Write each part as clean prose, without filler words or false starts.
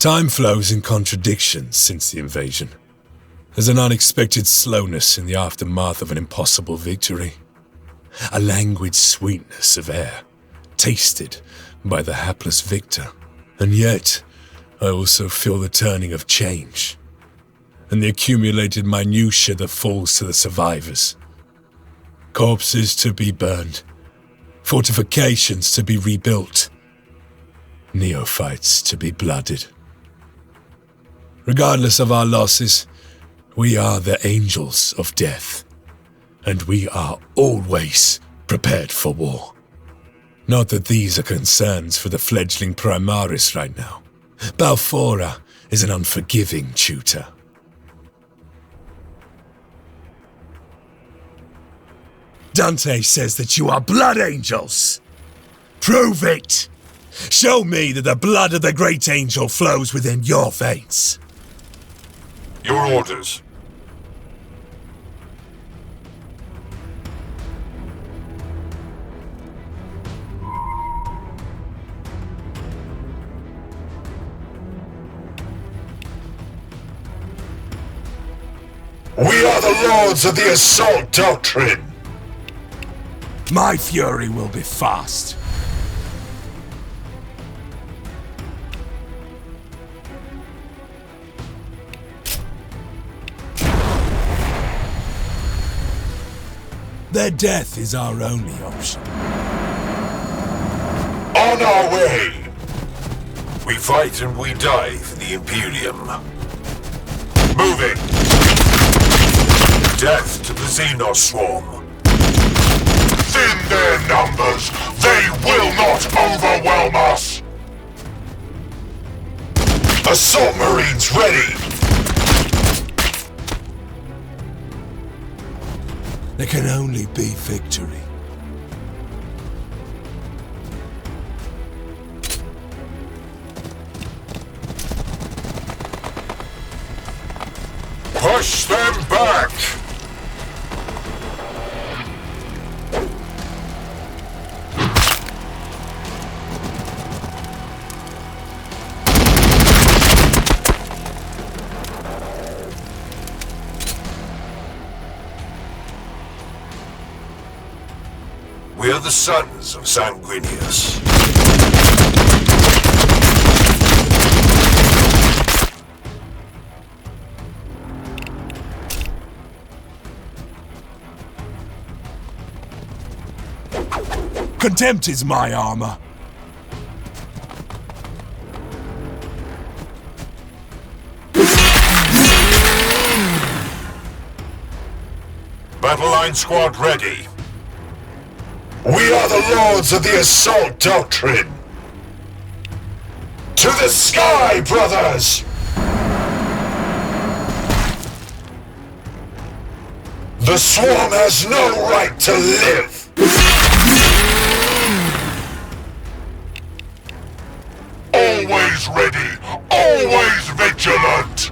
Time flows in contradictions since the invasion. There's an unexpected slowness in the aftermath of an impossible victory. A languid sweetness of air, tasted by the hapless victor. And yet, I also feel the turning of change, and the accumulated minutiae that falls to the survivors. Corpses to be burned, fortifications to be rebuilt, neophytes to be blooded. Regardless of our losses, we are the angels of death, and we are always prepared for war. Not that these are concerns for the fledgling Primaris right now. Balfora is an unforgiving tutor. Dante says that you are blood angels. Prove it! Show me that the blood of the great angel flows within your veins. Your orders. We are the lords of the assault doctrine. My fury will be fast. Their death is our only option. On our way! We fight and we die for the Imperium. Moving! Death to the Xenos swarm. Thin their numbers! They will not overwhelm us! Assault Marines ready! There can only be victory. Push them back! We are the sons of Sanguinius. Contempt is my armor. Battle line squad ready. We are the lords of the assault doctrine! To the sky, brothers! The swarm has no right to live! Always ready, always vigilant!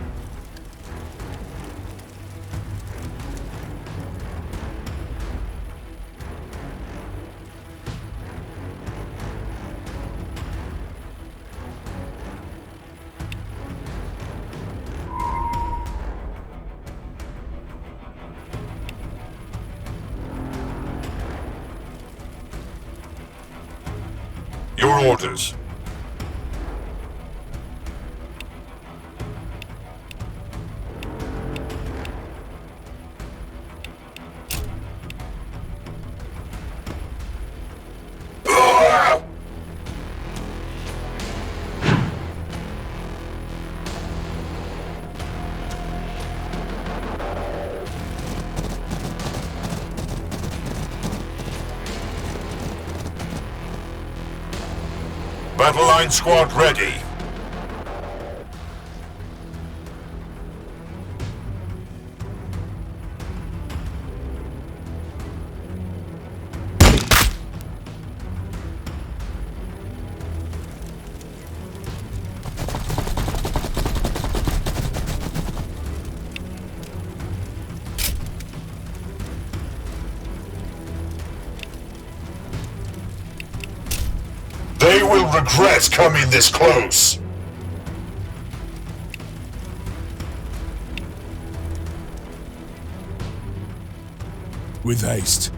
Your orders. Battle line squad ready. They will regret coming this close. with haste.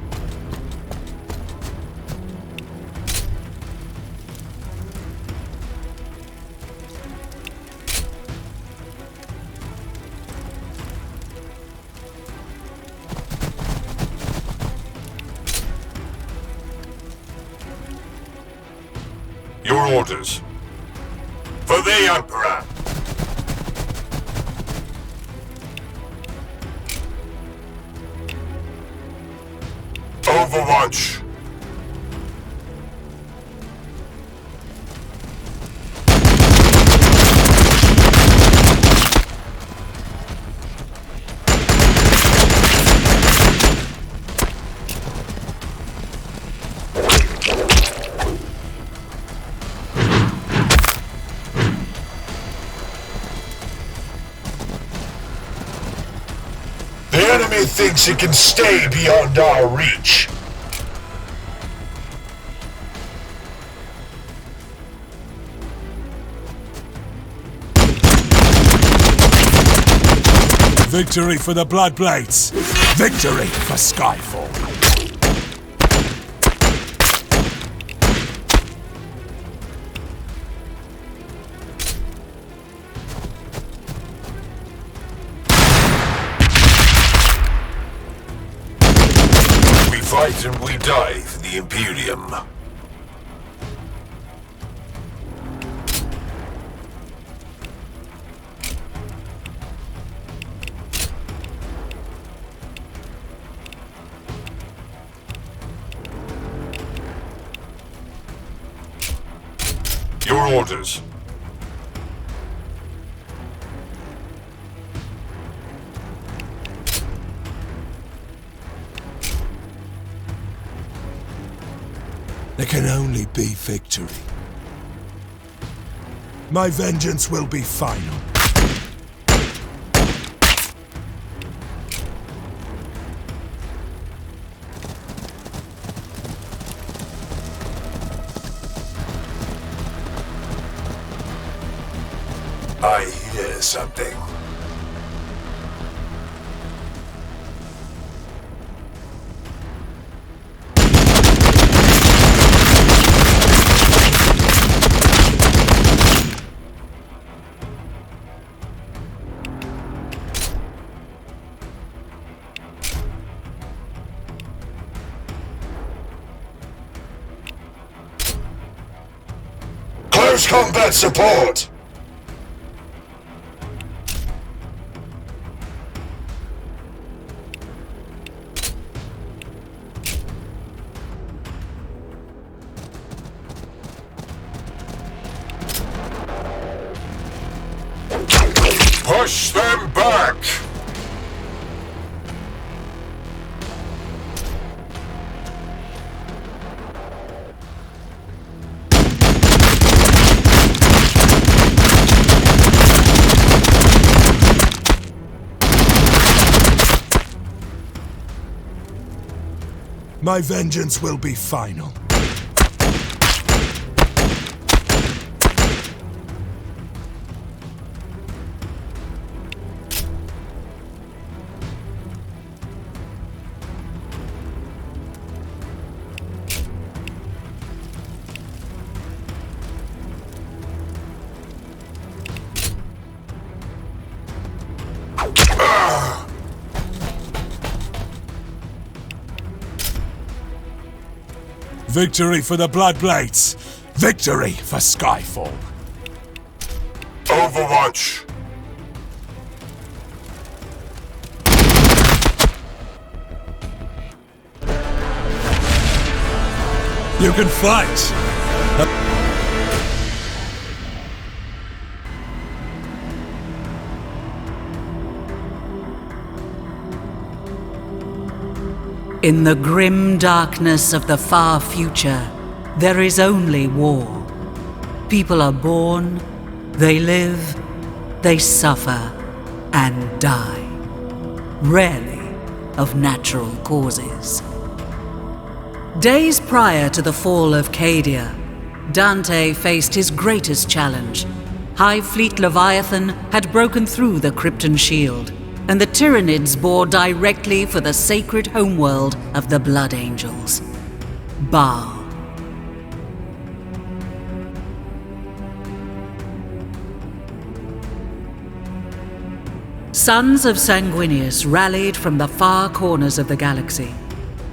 Your orders. For the Emperor! Overwatch! The enemy thinks it can stay beyond our reach. Victory for the Bloodblades! Victory for Skyfall! We fight and we die for the Imperium. Your orders. There can only be victory. My vengeance will be final. I hear something. Close combat support! Push them back! My vengeance will be final. Victory for the Bloodblades! Victory for Skyfall! Overwatch! You can fight! In the grim darkness of the far future, there is only war. People are born, they live, they suffer, and die. Rarely of natural causes. Days prior to the fall of Cadia, Dante faced his greatest challenge. Hive Fleet Leviathan had broken through the Krypton shield, and the Tyranids bore directly for the sacred homeworld of the Blood Angels, Baal. Sons of Sanguinius rallied from the far corners of the galaxy.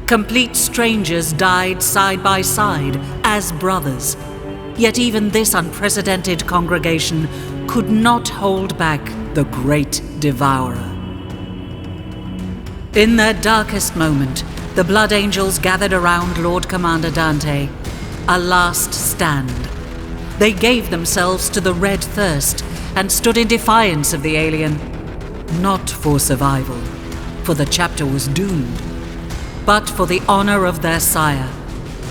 Complete strangers died side by side as brothers. Yet even this unprecedented congregation could not hold back the Great Devourer. In their darkest moment, the Blood Angels gathered around Lord Commander Dante, a last stand. They gave themselves to the Red Thirst and stood in defiance of the alien. Not for survival, for the chapter was doomed, but for the honor of their sire,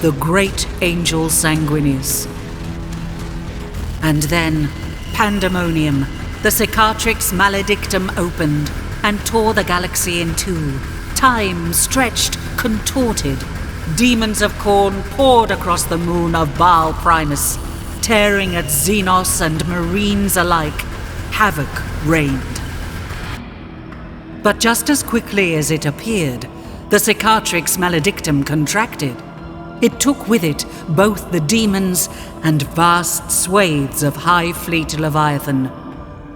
the great angel Sanguinius. And then, pandemonium, the Cicatrix Maledictum opened and tore the galaxy in two. Time stretched, contorted. Demons of Khorne poured across the moon of Baal Primus, tearing at Xenos and Marines alike. Havoc reigned. But just as quickly as it appeared, the Cicatrix Maledictum contracted. It took with it both the demons and vast swathes of High Fleet Leviathan.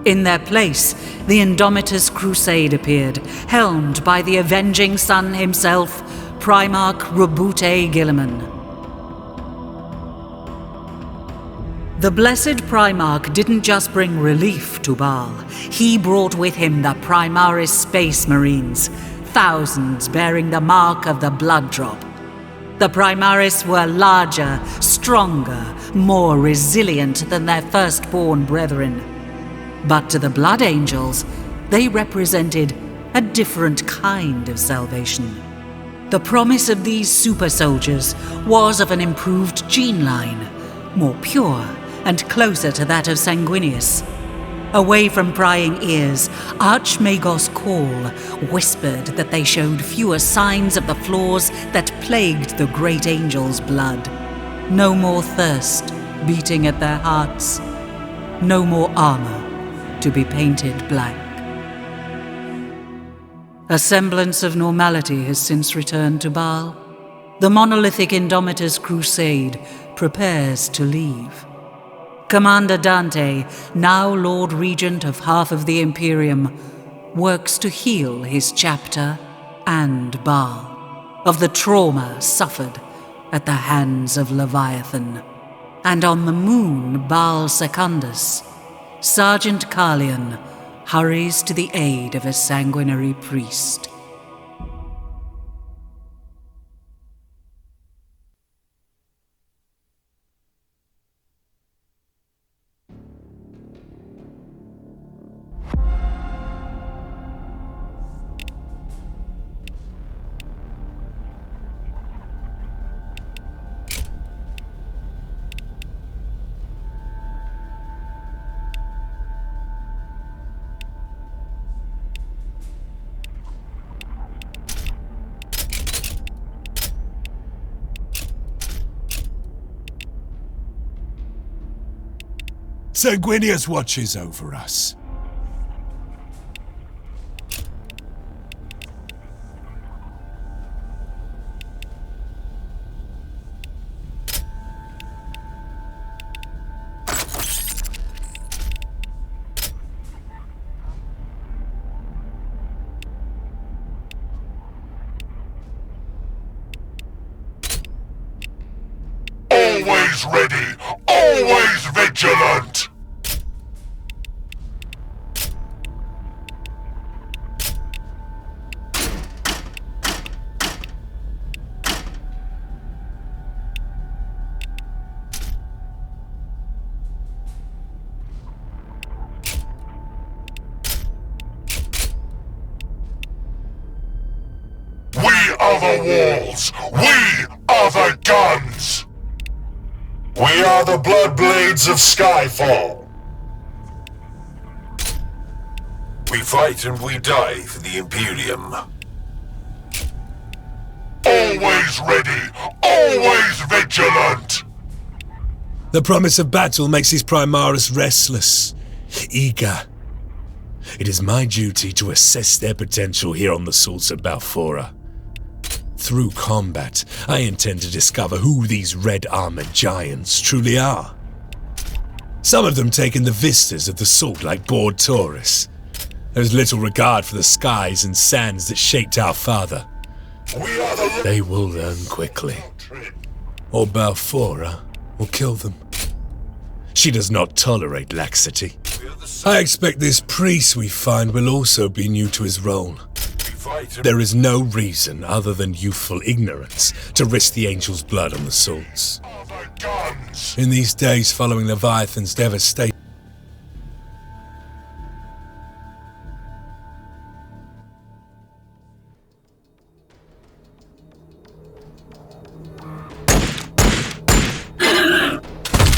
In their place, the Indomitus Crusade appeared, helmed by the avenging sun himself, Primarch Robute Guilliman. The blessed Primarch didn't just bring relief to Baal. He brought with him the Primaris Space Marines, thousands bearing the mark of the blood drop. The Primaris were larger, stronger, more resilient than their firstborn brethren. But to the Blood Angels, they represented a different kind of salvation. The promise of these super soldiers was of an improved gene line, more pure and closer to that of Sanguinius. Away from prying ears, Archmagos Call whispered that they showed fewer signs of the flaws that plagued the great angel's blood. No more thirst beating at their hearts. No more armor to be painted black. A semblance of normality has since returned to Baal. The monolithic Indomitus Crusade prepares to leave. Commander Dante, now Lord Regent of half of the Imperium, works to heal his chapter and Baal of the trauma suffered at the hands of Leviathan. And on the moon Baal Secundus, Sergeant Carlion hurries to the aid of a sanguinary priest. Sanguinius watches over us. Always ready, always vigilant! We are the walls! We are the guns! We are the blood blades of Skyfall! We fight and we die for the Imperium. Always ready, always vigilant! The promise of battle makes his Primaris restless, eager. It is my duty to assess their potential here on the source of Balfora. Through combat, I intend to discover who these red-armored giants truly are. Some of them take in the vistas of the salt like bored tourists. There's little regard for the skies and sands that shaped our father. They will learn quickly, or Balfora will kill them. She does not tolerate laxity. I expect this priest we find will also be new to his role. There is no reason other than youthful ignorance to risk the angel's blood on the salts. In these days following Leviathan's devastation,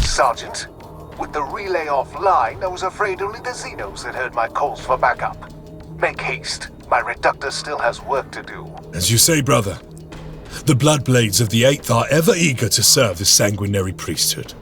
Sergeant, with the relay offline, I was afraid only the Xenos had heard my calls for backup. Make haste. My reductor still has work to do. as you say, brother, the Bloodblades of the Eighth are ever eager to serve the sanguinary priesthood.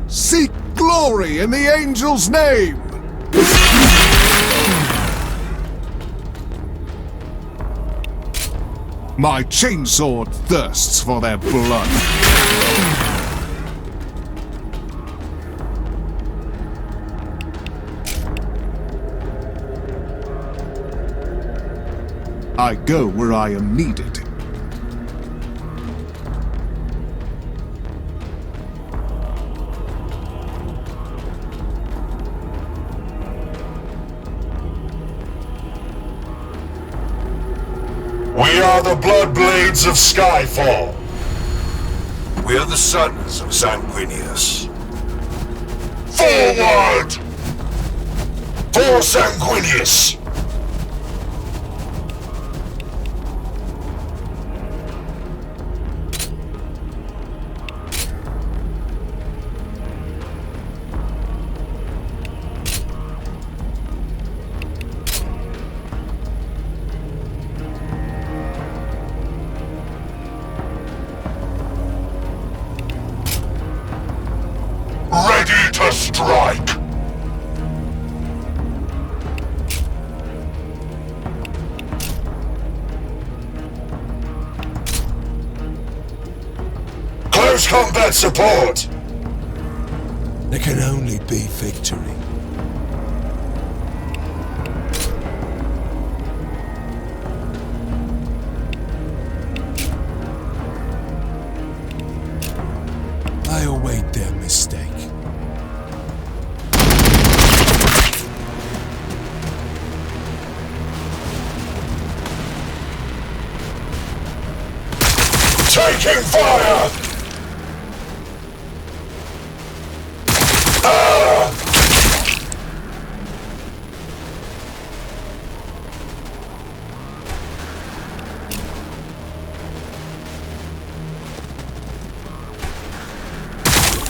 Seek glory in the angel's name! My chainsword thirsts for their blood. I go where I am needed. We are the Bloodblades of Skyfall. We are the sons of Sanguinius. Forward! For Sanguinius! Ready to strike! Close combat support! There can only be victory. I await their mistake. Taking fire!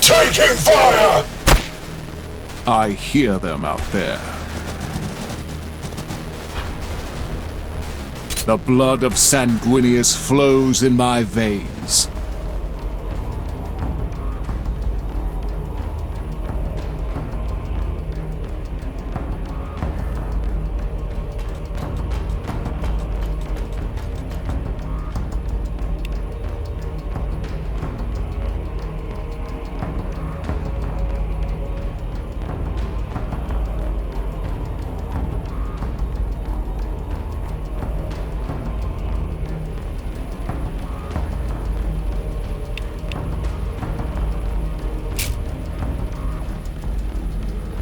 Taking fire! I hear them out there. The blood of Sanguinius flows in my veins.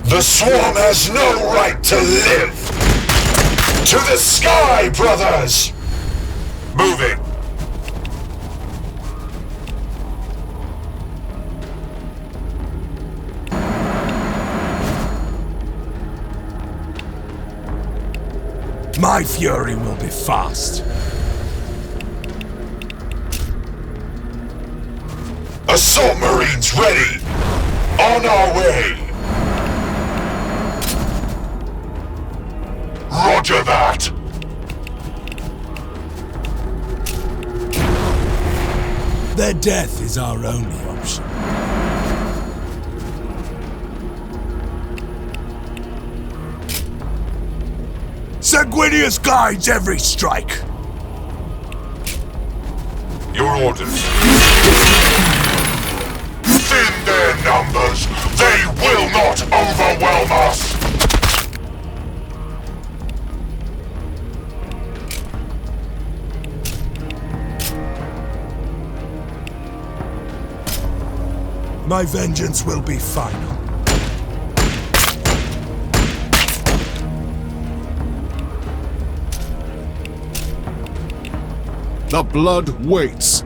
The Swarm has no right to live! To the sky, brothers! Moving. My fury will be fast. Assault Marines ready! On our way! Roger that! Their death is our only option. Sanguinius guides every strike! Your orders. Thin their numbers! They will not overwhelm us! My vengeance will be final. The blood waits.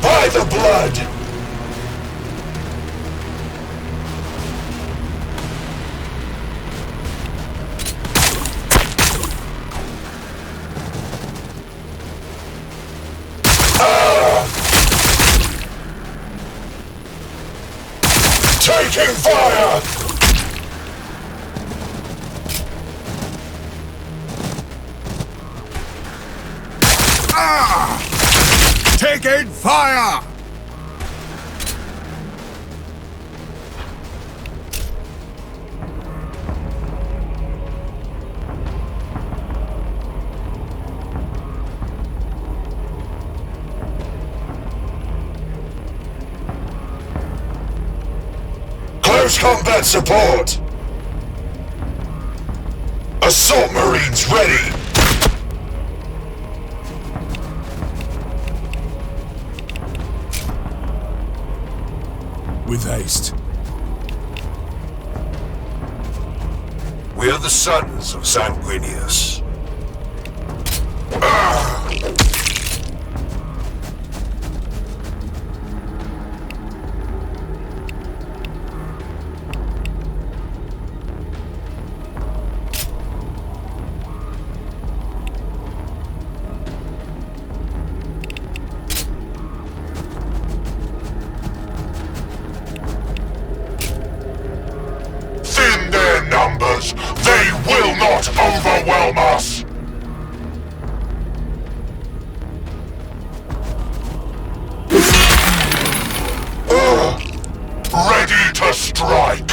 By the blood! Taking fire! Taking fire! Close combat support! Assault Marines ready! With haste. We are the sons of Sanguinius. Thin their numbers! They will not overwhelm us! Ready to strike!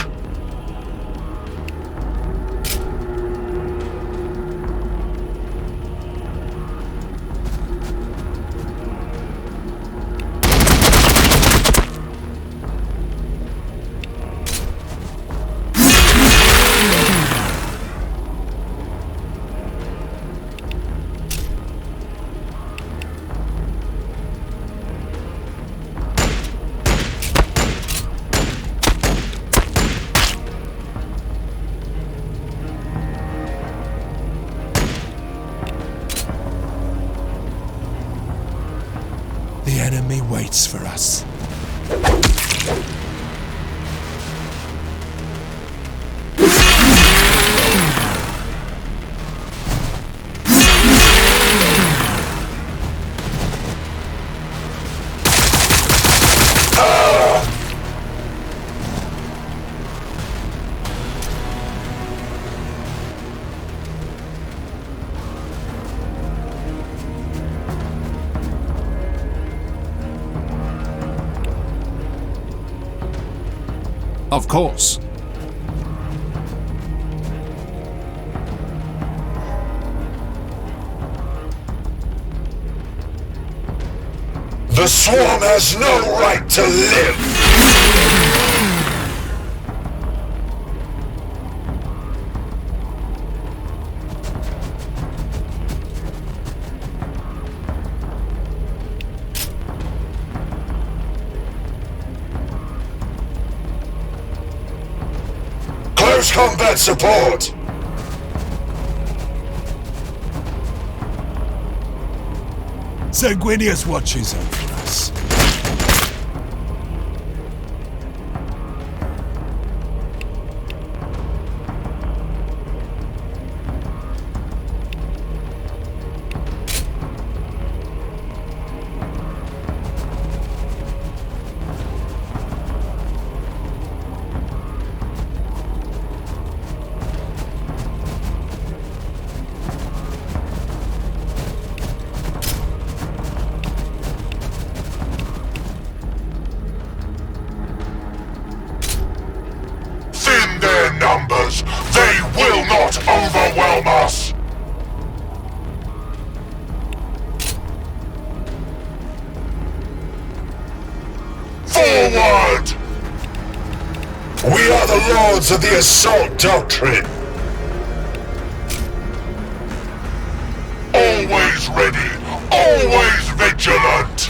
The enemy waits for us. Of course. The swarm has no right to live! combat support! Sanguinius watches over us. Thin their numbers! They will not overwhelm us! Forward! We are the lords of the assault doctrine! Always ready! Always vigilant!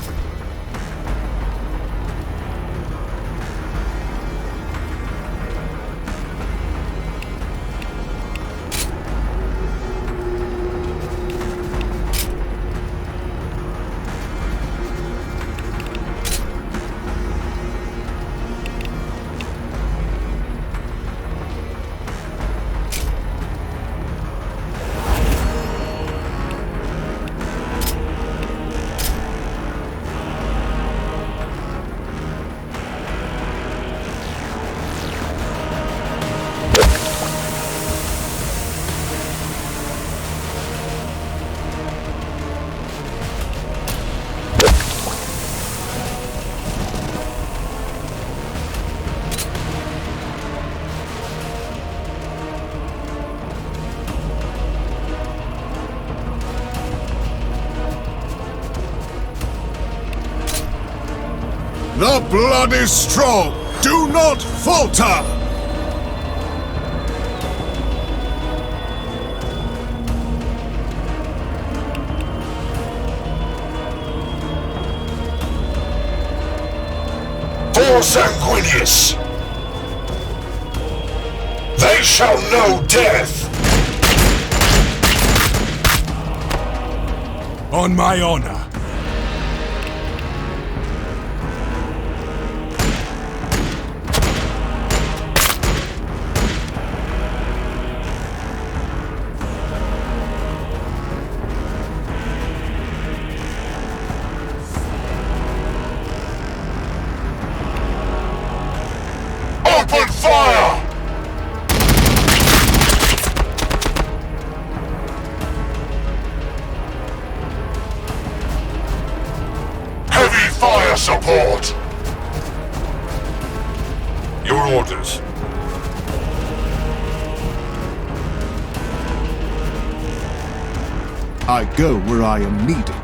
The blood is strong! Do not falter! For Sanguinius! They shall know death! On my honor. Open fire! Heavy fire support! Your orders. I go where I am needed.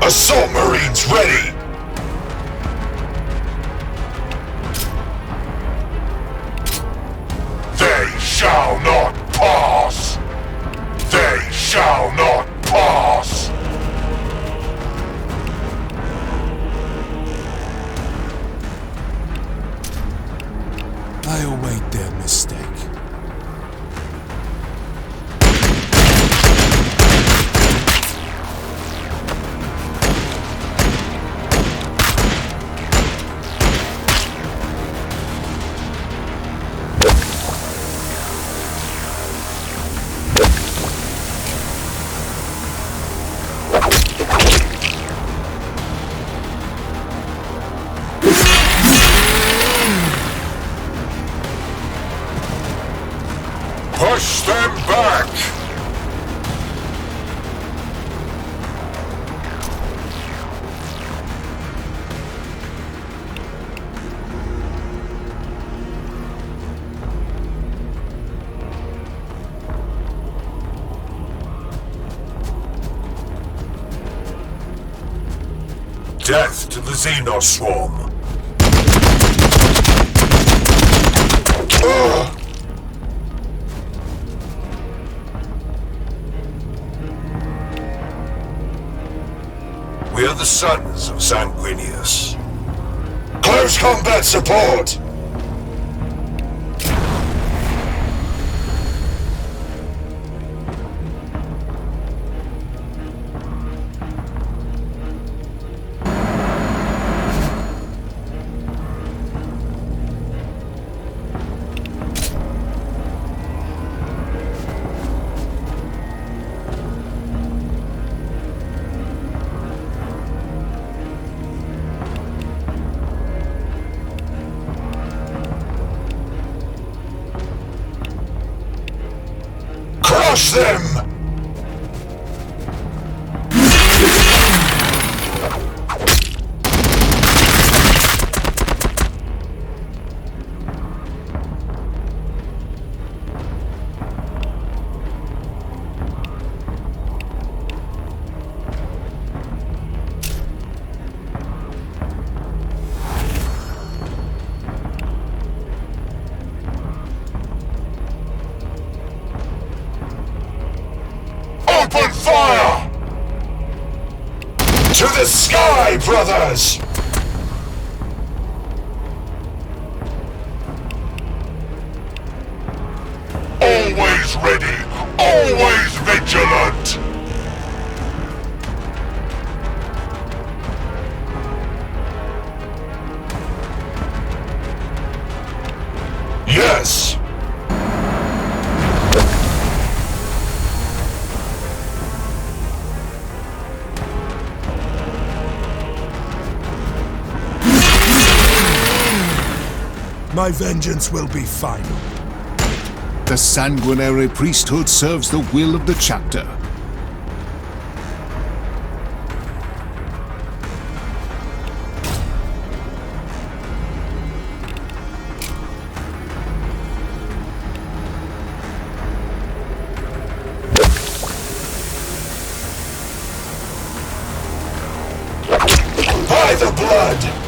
Assault Marines ready! They shall not pass! They shall not pass! I await their mistake. Push them back! Death to the Xenos swarm! Ugh! We are the sons of Sanguinius. Close combat support! them! Open fire! To the sky, brothers! Always ready, always vigilant! Yes! My vengeance will be final. The sanguinary priesthood serves the will of the chapter. By the blood!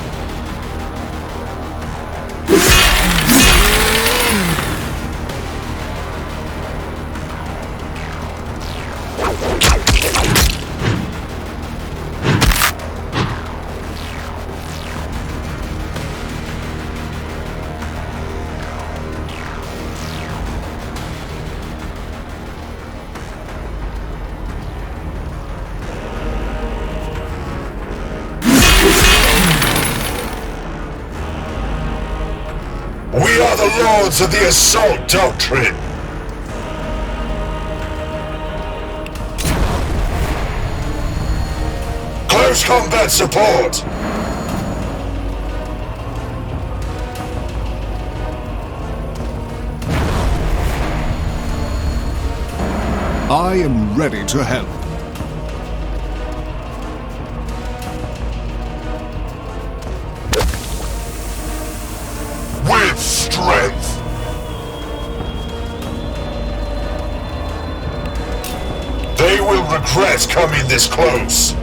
We are the lords of the assault doctrine! Close combat support! I am ready to help. With strength! They will regret coming this close!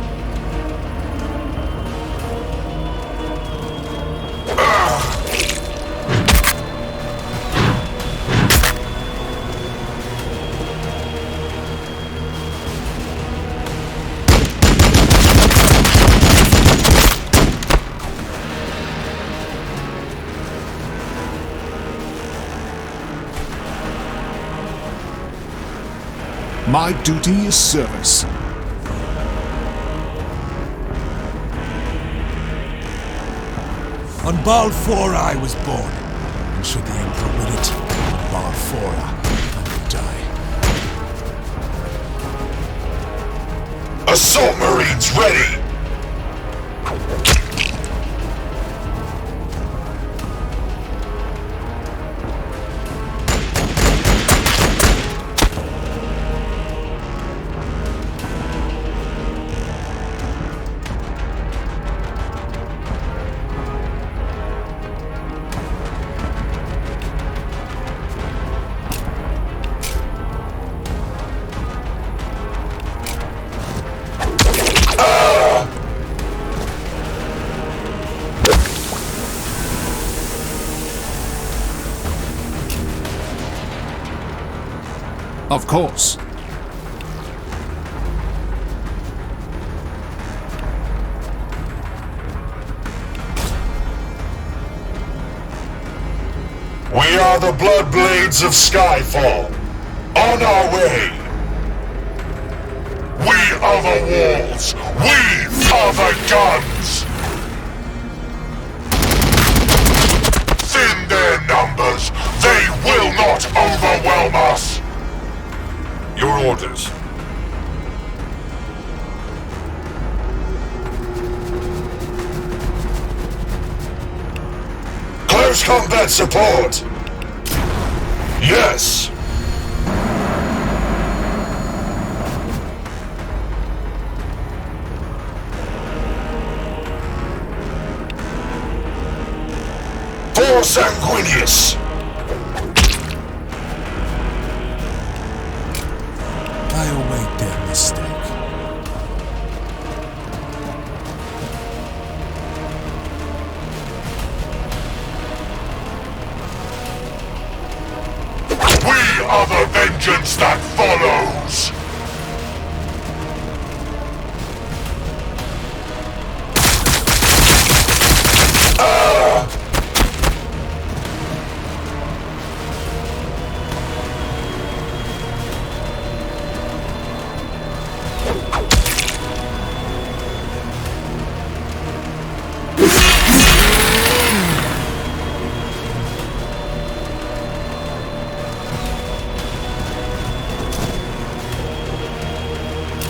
My duty is service. On Balfora I was born, and should the Emperor will it, on Balfora I will die. Assault Marines ready! Of course. We are the Bloodblades of Skyfall. On our way. We are the walls. We are the guns. Thin their numbers. They will not overwhelm us. Your orders. Close combat support. Yes. more sanguineous. I'll make their mistake. We are the vengeance that follows.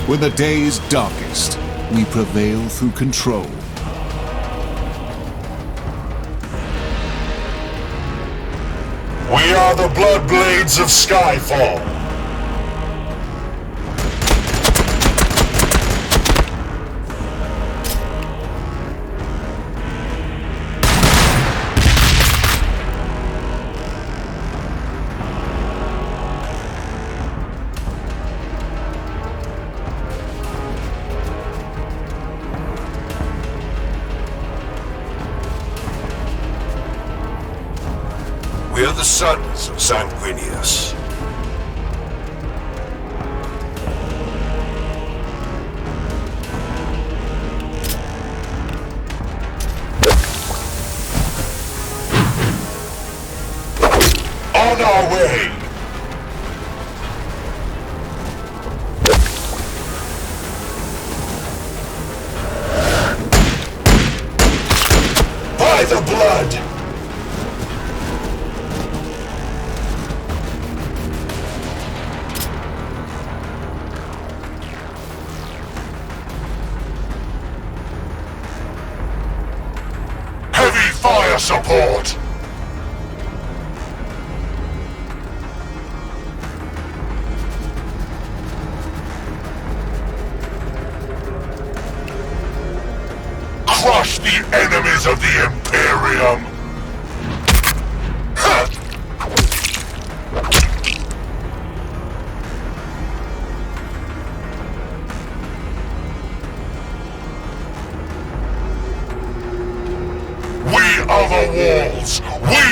When the day is darkest, we prevail through control. We are the blood blades of Skyfall. We are the sons of Sanguinius. On our way! By the blood! Fire support! Crush the enemies of the Imperium! We are the walls! We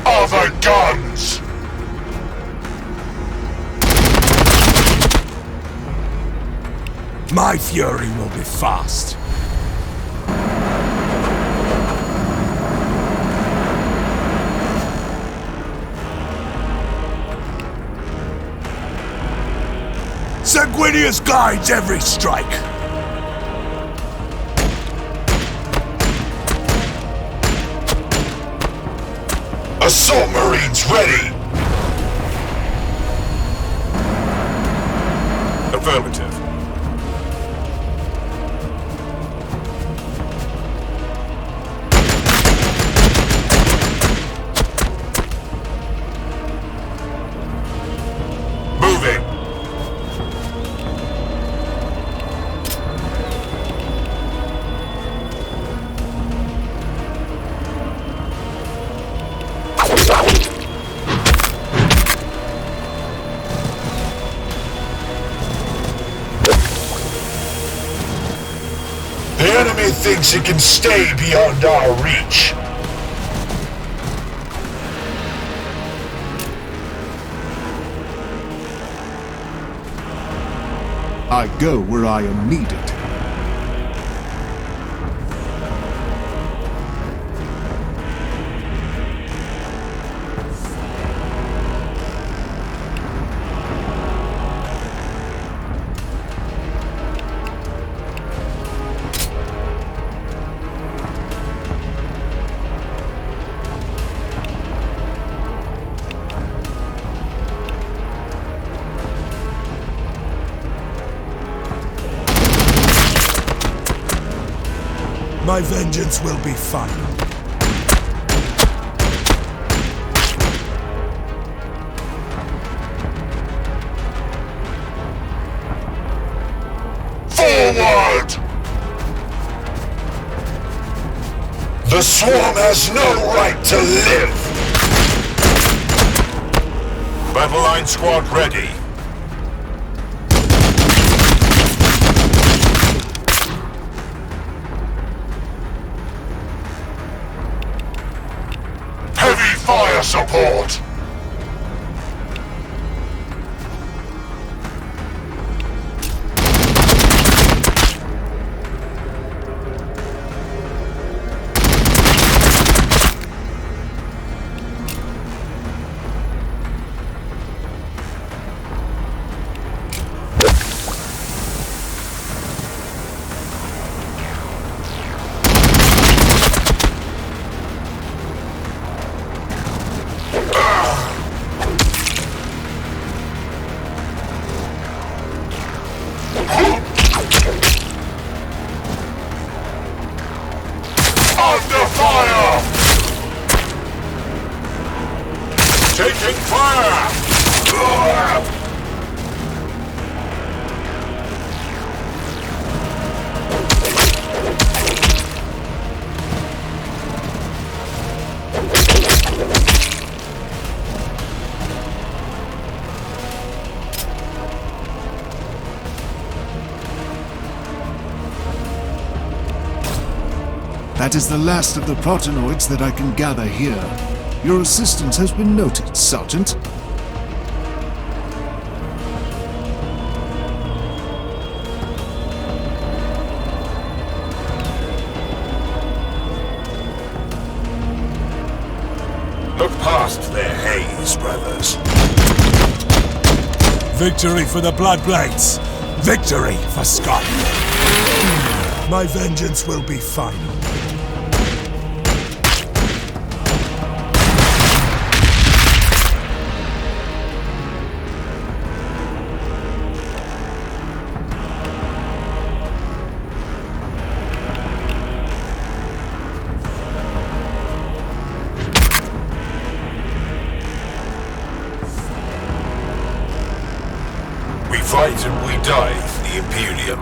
are the guns! My fury will be fast. Sanguinius guides every strike. Assault Marines ready! Affirmative. Moving. The enemy thinks it can stay beyond our reach. I go where I am needed. My vengeance will be final. Forward! The swarm has no right to live! Battle line squad ready. Heavy fire support! Under fire! Taking fire! That is the last of the protonoids that I can gather here. Your assistance has been noted, Sergeant. Look past their haze, brothers. Victory for the Bloodblades! Victory for Scotland! My vengeance will be final. We fight and we die for the Imperium.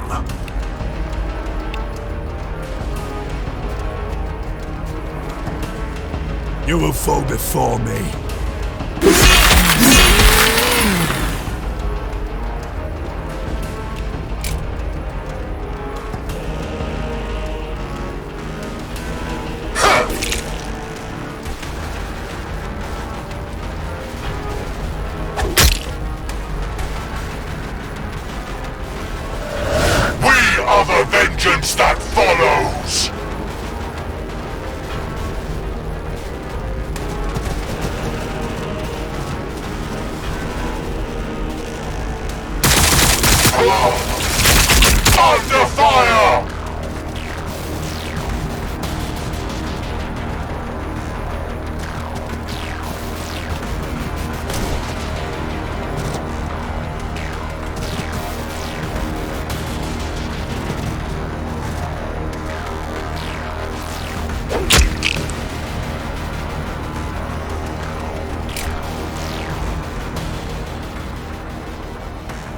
You will fall before me. We are the vengeance that follows! Under fire!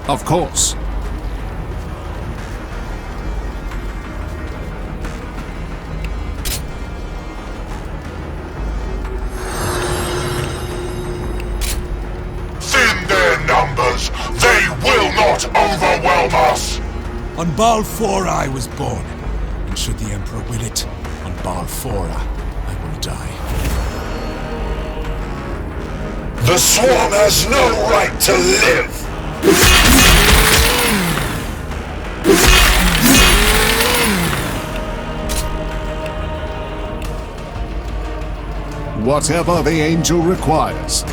Of course. Thin their numbers! They will not overwhelm us! On Balfora I was born, and should the Emperor will it, on Balfora I will die. The swarm has no right to live! Whatever the angel requires.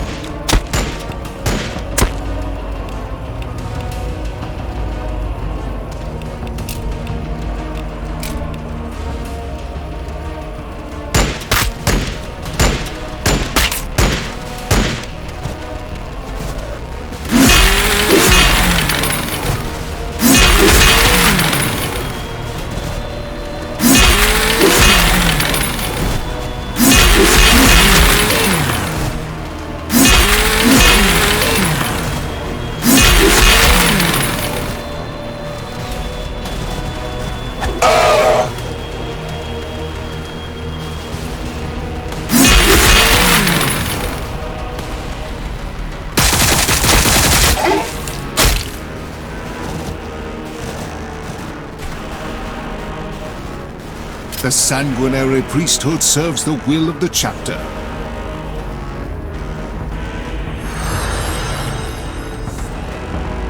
The sanguinary priesthood serves the will of the chapter.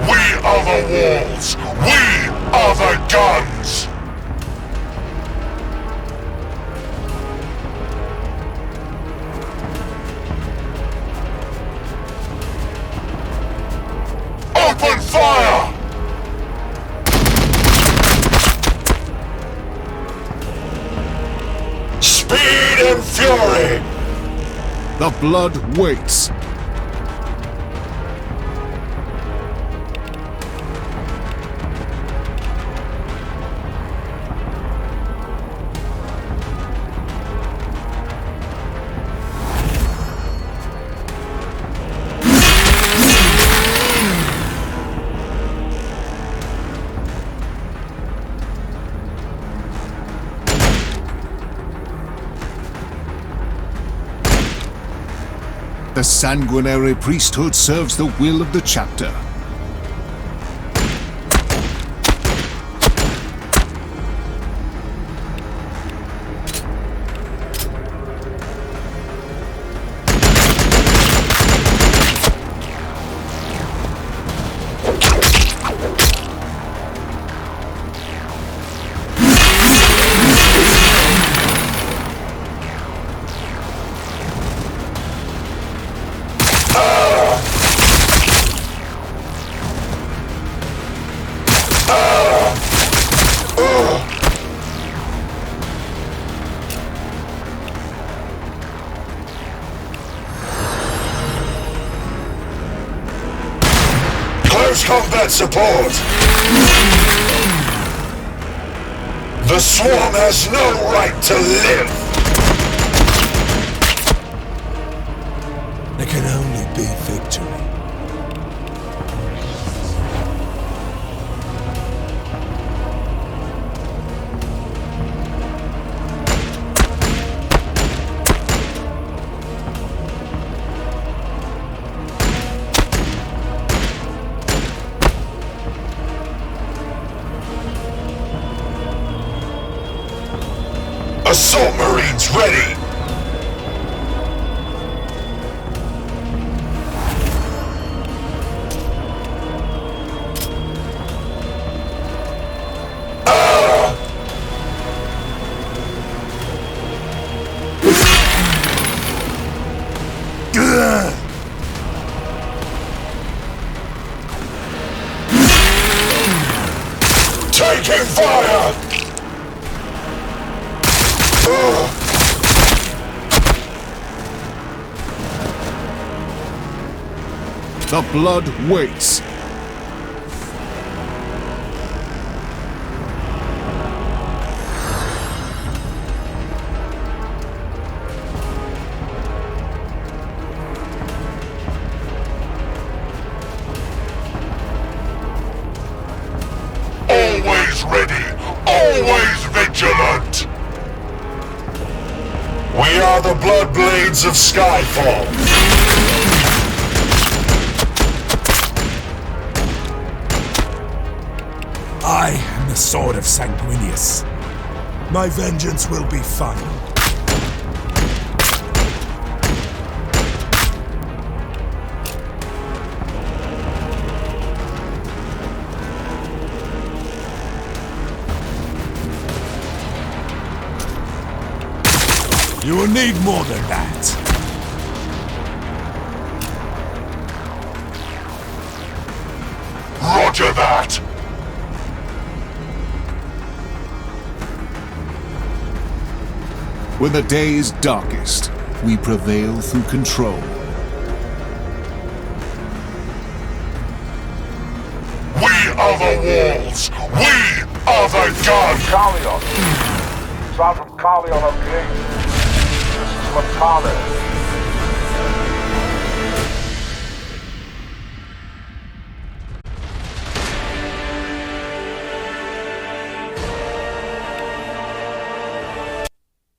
We are the walls. We are the guns. Open fire! Speed and fury! The blood waits. The sanguinary priesthood serves the will of the chapter. Close combat support! The swarm has no right to live! There can only be victory. Assault Marines ready! Taking fire! The blood waits. Always ready, always vigilant! We are the blood blades of Skyfall. I am the sword of Sanguinius. My vengeance will be final. You will need more than that. Roger that! When the day is darkest, we prevail through control. We are the walls! We are the guns! Carleon. Sergeant Carleon of the 8th. This is Matale.